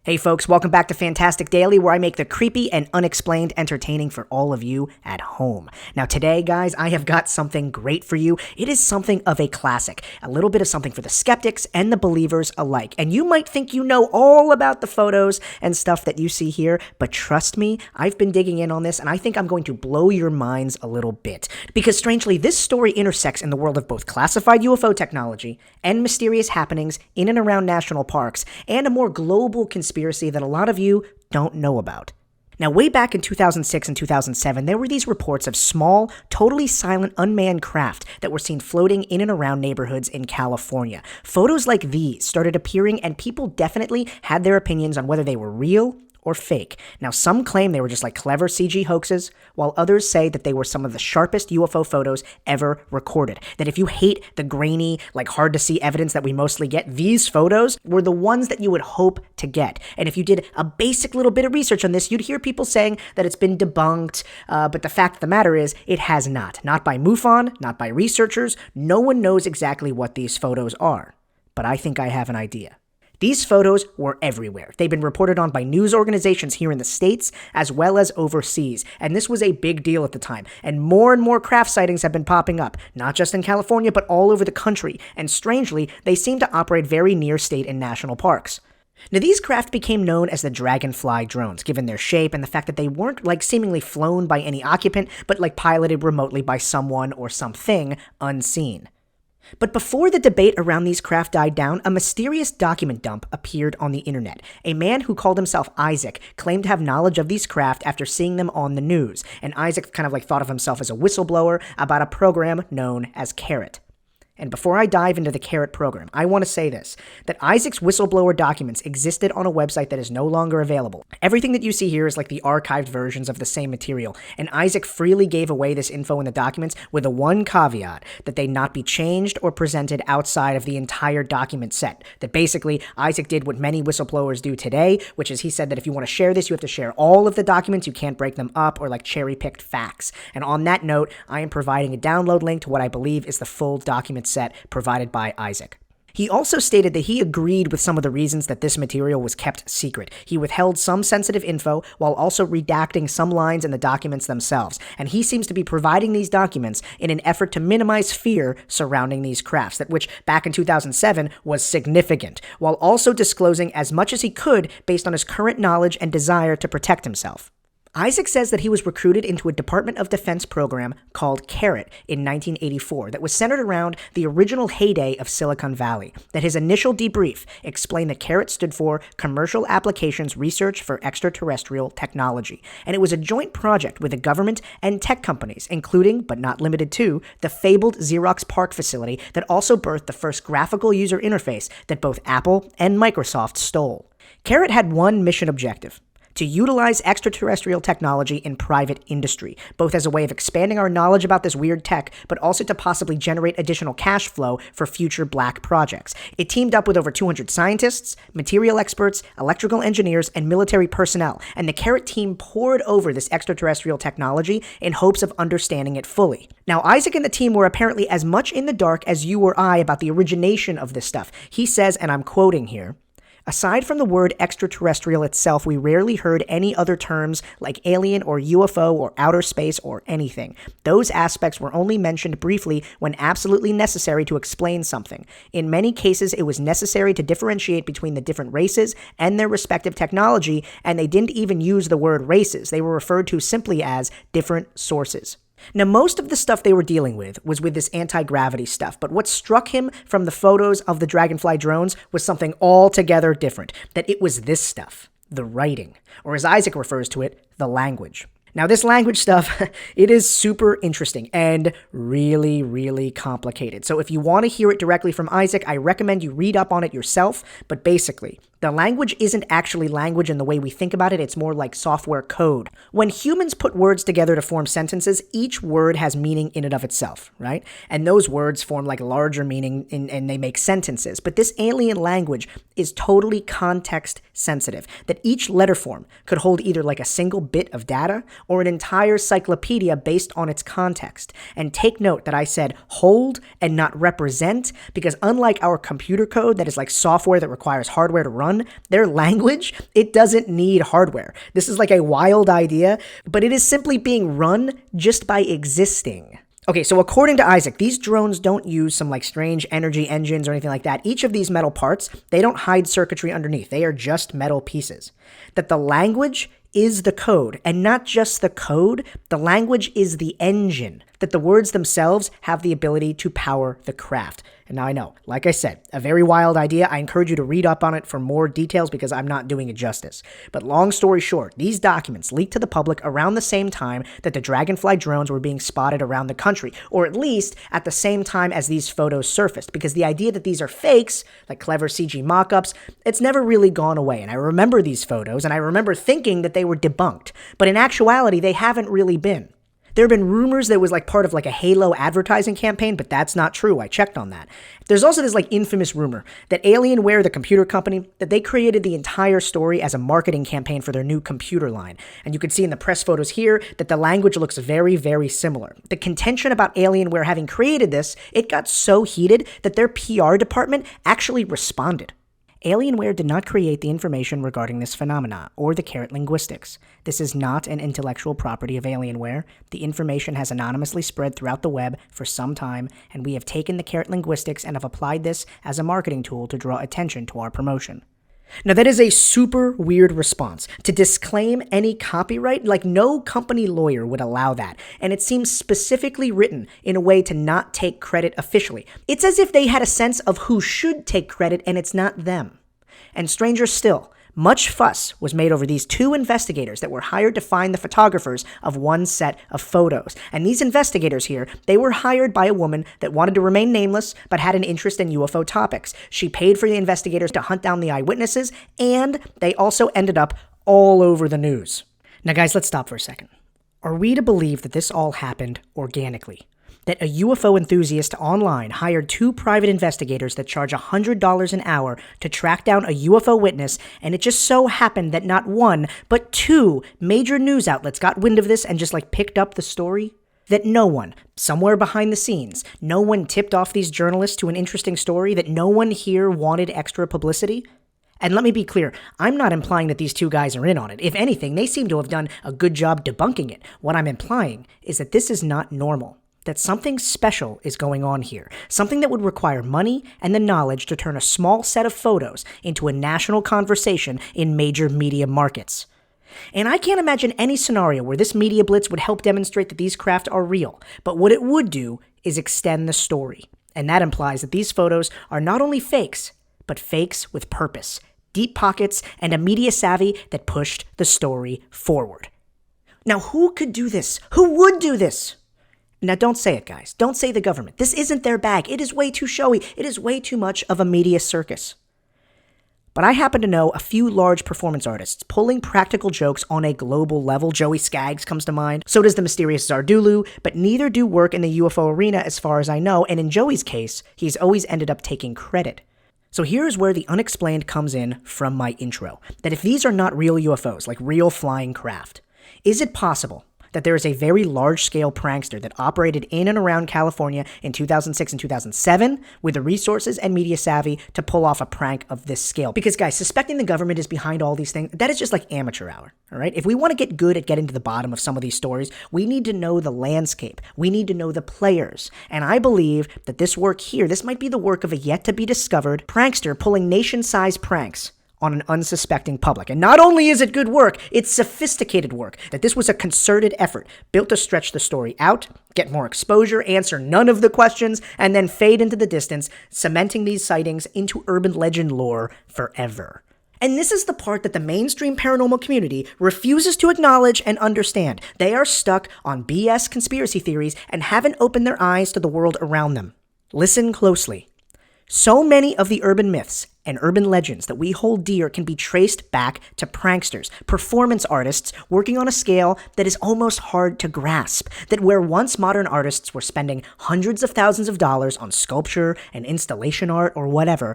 Hey folks, welcome back to Fantastic Daily, where I make the creepy and unexplained entertaining for all of you at home. Now today, guys, I have got something great for you. It is something of a classic, a little bit of something for the skeptics and the believers alike. And you might think you know all about the photos and stuff that you see here, but trust me, I've been digging in on this, and I think I'm going to blow your minds a little bit. Because strangely, this story intersects in the world of both classified UFO technology and mysterious happenings in and around national parks, and a more global conspiracy that a lot of you don't know about. Now, way back in 2006 and 2007, there were these reports of small, totally silent, unmanned craft that were seen floating in and around neighborhoods in California. Photos like these started appearing, and people definitely had their opinions on whether they were real or fake. Now, some claim they were just like clever CG hoaxes, while others say that they were some of the sharpest UFO photos ever recorded. That if you hate the grainy, like hard to see evidence that we mostly get, these photos were the ones that you would hope to get. And if you did a basic little bit of research on this, you'd hear people saying that it's been debunked, but the fact of the matter is, it has not. Not by MUFON, not by researchers. No one knows exactly what these photos are. But I think I have an idea. These photos were everywhere. They've been reported on by news organizations here in the States as well as overseas, and this was a big deal at the time. And more craft sightings have been popping up, not just in California, but all over the country, and strangely, they seem to operate very near state and national parks. Now, these craft became known as the Dragonfly Drones, given their shape and the fact that they weren't like seemingly flown by any occupant, but like piloted remotely by someone or something unseen. But before the debate around these craft died down, a mysterious document dump appeared on the internet. A man who called himself Isaac claimed to have knowledge of these craft after seeing them on the news, and Isaac kind of like thought of himself as a whistleblower about a program known as CARET. And before I dive into the CARET program, I want to say this, that Isaac's whistleblower documents existed on a website that is no longer available. Everything that you see here is like the archived versions of the same material, and Isaac freely gave away this info in the documents with a one caveat, that they not be changed or presented outside of the entire document set. That basically, Isaac did what many whistleblowers do today, which is he said that if you want to share this, you have to share all of the documents, you can't break them up or like cherry-picked facts. And on that note, I am providing a download link to what I believe is the full document set provided by Isaac. He also stated that he agreed with some of the reasons that this material was kept secret. He withheld some sensitive info while also redacting some lines in the documents themselves, and he seems to be providing these documents in an effort to minimize fear surrounding these crafts, that which back in 2007 was significant, while also disclosing as much as he could based on his current knowledge and desire to protect himself. Isaac says that he was recruited into a Department of Defense program called CARET in 1984 that was centered around the original heyday of Silicon Valley, that his initial debrief explained that CARET stood for Commercial Applications Research for Extraterrestrial Technology, and it was a joint project with the government and tech companies, including, but not limited to, the fabled Xerox PARC facility that also birthed the first graphical user interface that both Apple and Microsoft stole. CARET had one mission objective: to utilize extraterrestrial technology in private industry, both as a way of expanding our knowledge about this weird tech, but also to possibly generate additional cash flow for future black projects. It teamed up with over 200 scientists, material experts, electrical engineers, and military personnel, and the CARET team pored over this extraterrestrial technology in hopes of understanding it fully. Now, Isaac and the team were apparently as much in the dark as you or I about the origination of this stuff. He says, and I'm quoting here, "Aside from the word extraterrestrial itself, we rarely heard any other terms like alien or UFO or outer space or anything. Those aspects were only mentioned briefly when absolutely necessary to explain something. In many cases, it was necessary to differentiate between the different races and their respective technology, and they didn't even use the word races. They were referred to simply as different sources." Now, most of the stuff they were dealing with was with this anti-gravity stuff, but what struck him from the photos of the Dragonfly drones was something altogether different, that it was this stuff, the writing, or as Isaac refers to it, the language. Now, this language stuff, it is super interesting and really complicated. So if you want to hear it directly from Isaac, I recommend you read up on it yourself. But basically, the language isn't actually language in the way we think about it. It's more like software code. When humans put words together to form sentences, each word has meaning in and of itself, right? And those words form like larger meaning and they make sentences. But this alien language is totally context sensitive, that each letter form could hold either like a single bit of data or an entire cyclopedia based on its context. And take note that I said hold and not represent, because unlike our computer code that is like software that requires hardware to run, their language, it doesn't need hardware. This is like a wild idea, but it is simply being run just by existing. Okay, so according to Isaac, these drones don't use some like strange energy engines or anything like that. Each of these metal parts, they don't hide circuitry underneath. They are just metal pieces. That the language is the code, and not just the code, the language is the engine. That the words themselves have the ability to power the craft. And now I know, like I said, a very wild idea. I encourage you to read up on it for more details because I'm not doing it justice. But long story short, these documents leaked to the public around the same time that the Dragonfly drones were being spotted around the country, or at least at the same time as these photos surfaced, because the idea that these are fakes, like clever CG mock-ups, it's never really gone away. And I remember these photos, and I remember thinking that they were debunked, but in actuality, they haven't really been. There have been rumors that it was like part of like a Halo advertising campaign, but that's not true. I checked on that. There's also this like infamous rumor that Alienware, the computer company, that they created the entire story as a marketing campaign for their new computer line. And you can see in the press photos here that the language looks very, very similar. The contention about Alienware having created this, it got so heated that their PR department actually responded. Alienware did not create the information regarding this phenomena or the CARET linguistics. This is not an intellectual property of Alienware. The information has anonymously spread throughout the web for some time, and we have taken the CARET linguistics and have applied this as a marketing tool to draw attention to our promotion. Now, that is a super weird response. To disclaim any copyright, like no company lawyer would allow that. And it seems specifically written in a way to not take credit officially. It's as if they had a sense of who should take credit and it's not them. And stranger still, much fuss was made over these two investigators that were hired to find the photographers of one set of photos. And these investigators here, they were hired by a woman that wanted to remain nameless but had an interest in UFO topics. She paid for the investigators to hunt down the eyewitnesses, and they also ended up all over the news. Now guys, let's stop for a second. Are we to believe that this all happened organically? That a UFO enthusiast online hired two private investigators that charge $100 an hour to track down a UFO witness, and it just so happened that not one, but two major news outlets got wind of this and just like picked up the story? That no one, somewhere behind the scenes, no one tipped off these journalists to an interesting story, that no one here wanted extra publicity? And let me be clear, I'm not implying that these two guys are in on it. If anything, they seem to have done a good job debunking it. What I'm implying is that this is not normal. That something special is going on here, something that would require money and the knowledge to turn a small set of photos into a national conversation in major media markets. And I can't imagine any scenario where this media blitz would help demonstrate that these craft are real, but what it would do is extend the story. And that implies that these photos are not only fakes, but fakes with purpose, deep pockets, and a media savvy that pushed the story forward. Now, who could do this? Who would do this? Now, don't say it, guys. Don't say the government. This isn't their bag. It is way too showy. It is way too much of a media circus. But I happen to know a few large performance artists pulling practical jokes on a global level. Joey Skaggs comes to mind. So does the mysterious Zardulu, but neither do work in the UFO arena as far as I know. And in Joey's case, he's always ended up taking credit. So here's where the unexplained comes in from my intro. That if these are not real UFOs, like real flying craft, is it possible that there is a very large-scale prankster that operated in and around California in 2006 and 2007 with the resources and media savvy to pull off a prank of this scale? Because, guys, suspecting the government is behind all these things, that is just like amateur hour, all right? If we want to get good at getting to the bottom of some of these stories, we need to know the landscape. We need to know the players. And I believe that this work here, this might be the work of a yet-to-be-discovered prankster pulling nation-sized pranks on an unsuspecting public. And not only is it good work, it's sophisticated work. That this was a concerted effort built to stretch the story out, get more exposure, answer none of the questions, and then fade into the distance, cementing these sightings into urban legend lore forever. And this is the part that the mainstream paranormal community refuses to acknowledge and understand. They are stuck on BS conspiracy theories and haven't opened their eyes to the world around them. Listen closely. So many of the urban myths and urban legends that we hold dear can be traced back to pranksters, performance artists working on a scale that is almost hard to grasp. That where once modern artists were spending hundreds of thousands of dollars on sculpture and installation art or whatever,